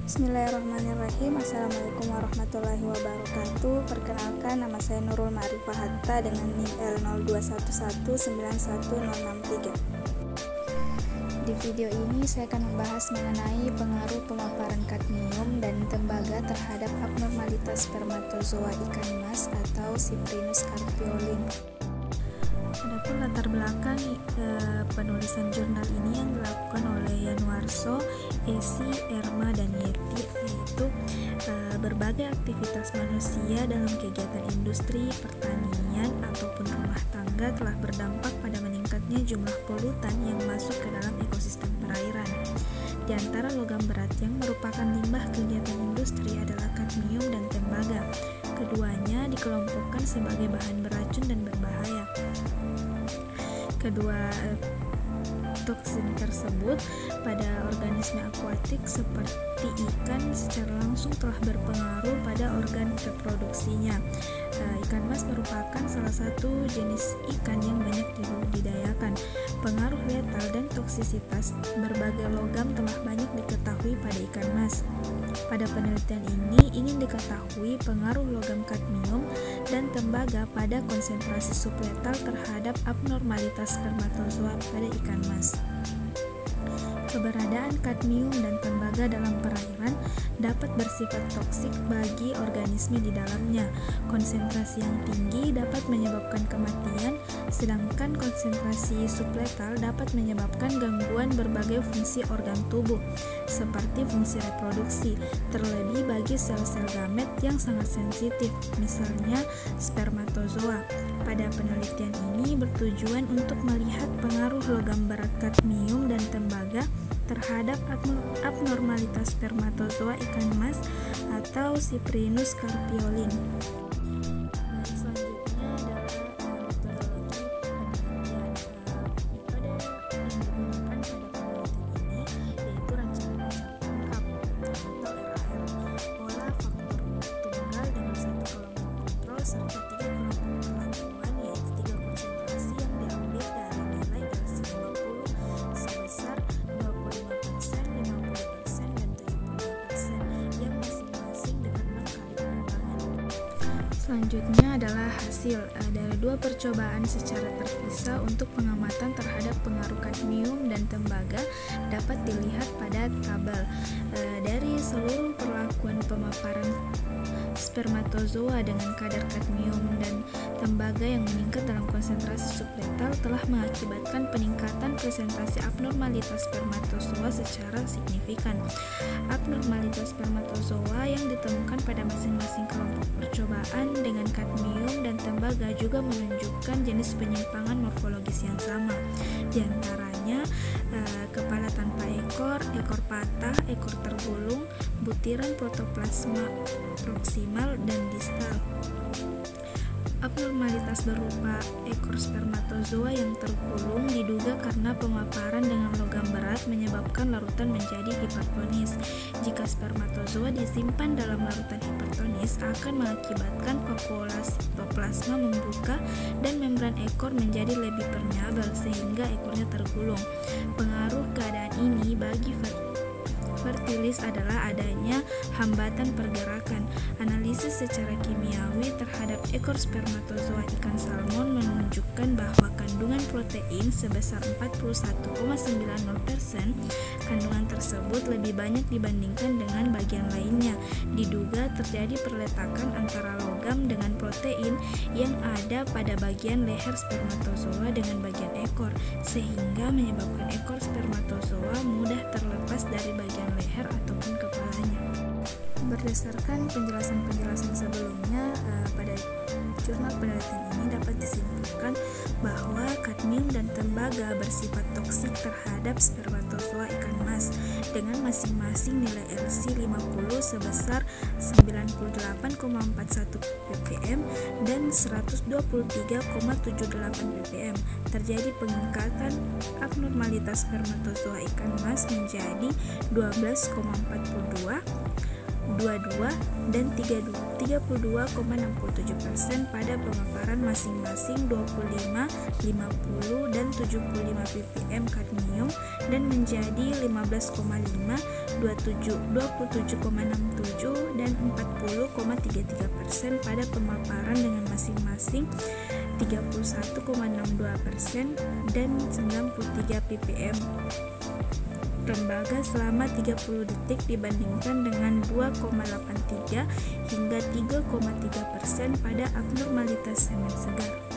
Bismillahirrahmanirrahim. Assalamualaikum warahmatullahi wabarakatuh. Perkenalkan, nama saya Nurul Ma'rifah Hatta dengan NIM L0211916063. Di video ini saya akan membahas mengenai pengaruh pemaparan kadmium dan tembaga terhadap abnormalitas spermatozoa ikan mas atau Cyprinus carpiolin. Adapun latar belakang penulisan jurnal ini yang dilakukan oleh Yanuarso, Esi, Erma, dan Yeti, yaitu berbagai aktivitas manusia dalam kegiatan industri, pertanian, ataupun rumah tangga telah berdampak pada meningkatnya jumlah polutan yang masuk ke dalam ekosistem perairan. Di antara logam berat yang merupakan limbah kegiatan industri adalah kadmium dan tembaga. Keduanya dikelompokkan sebagai bahan beracun dan berbahaya. Kedua toksin tersebut pada organisme akuatik seperti ikan secara langsung telah berpengaruh pada organ reproduksinya. Ikan mas merupakan salah satu jenis ikan yang banyak dibudidayakan. Pengaruh letal dan toksisitas berbagai logam telah banyak diketahui pada ikan mas. Pada penelitian ini ingin diketahui pengaruh logam kadmium dan tembaga pada konsentrasi subletal terhadap abnormalitas spermatozoa pada ikan mas. Keberadaan kadmium dan tembaga dalam perairan dapat bersifat toksik bagi organisme di dalamnya. Konsentrasi yang tinggi dapat menyebabkan kematian, sedangkan konsentrasi subletal dapat menyebabkan gangguan berbagai fungsi organ tubuh, seperti fungsi reproduksi, terlebih bagi sel-sel gamet yang sangat sensitif, misalnya spermatozoa. Pada penelitian ini bertujuan untuk melihat pengaruh logam berat kadmium dan tembaga terhadap abnormalitas spermatozoa ikan mas atau Cyprinus carpiolin. Selanjutnya adalah metodologi penelitian. Metode yang digunakan pada penelitian ini yaitu rancangan lengkap atau RAL, pola faktor tunggal dengan satu kelompok kontrol serta tiga kelompok perlakuan, yaitu tiga konsentrasi yang diambil dari nilai LC 50 sebesar 25%, 50%, dan 75% yang masing-masing dengan 6 kali pengulangan. Selanjutnya adalah hasil dari dua percobaan secara terpisah untuk pengamatan terhadap pengaruh kadmium dan tembaga dapat dilihat pada tabel. Dari seluruh perlakuan pemaparan spermatozoa dengan kadar kadmium dan tembaga yang meningkat dalam konsentrasi subletal telah mengakibatkan peningkatan presentasi abnormalitas spermatozoa secara signifikan. Abnormalitas spermatozoa yang ditemukan pada masing-masing kelompok percobaan dengan kadmium dan tembaga juga menunjukkan jenis penyimpangan morfologis yang sama. Di antaranya kepala tanpa ekor, ekor patah, ekor tergulung, butiran protoplasma proksimal dan distal. Abnormalitas berupa ekor spermatozoa yang tergulung diduga karena pemaparan dengan logam berat menyebabkan larutan menjadi hipertonis. Jika spermatozoa disimpan dalam larutan hipertonis akan mengakibatkan vakuolasitoplasma membuka dan membran ekor menjadi lebih permeabel sehingga ekornya tergulung. Pengaruh keadaan ini bagi fertilis adalah adanya hambatan pergerakan. Analisis secara kimiawi terhadap ekor spermatozoa ikan salmon menunjukkan bahwa kandungan protein sebesar 41,90%. Kandungan tersebut lebih banyak dibandingkan dengan bagian lainnya. Diduga terjadi perletakan antara logam dengan protein yang ada pada bagian leher spermatozoa dengan bagian ekor, sehingga menyebabkan ekor spermatozoa mudah terlepas dari bagian leher ataupun kepalanya. Berdasarkan penjelasan sebelumnya, pada jurnal penelitian ini dapat disimpulkan bahwa kadmium dan tembaga bersifat toksik terhadap spermatozoa ikan mas dengan masing-masing nilai LC 50 sebesar 98,41 ppm dan 123,78 ppm. Terjadi peningkatan abnormalitas spermatozoa ikan mas menjadi 12,42, 22, dan 32,67% pada pemaparan masing-masing 25, 50, dan 75 ppm kadmium dan menjadi 15,5, 27,67 dan 40,33% pada pemaparan dengan masing-masing 31,62% dan 93 ppm lembaga selama 30 detik dibandingkan dengan 2,83 hingga 3,3% pada abnormalitas semen segar.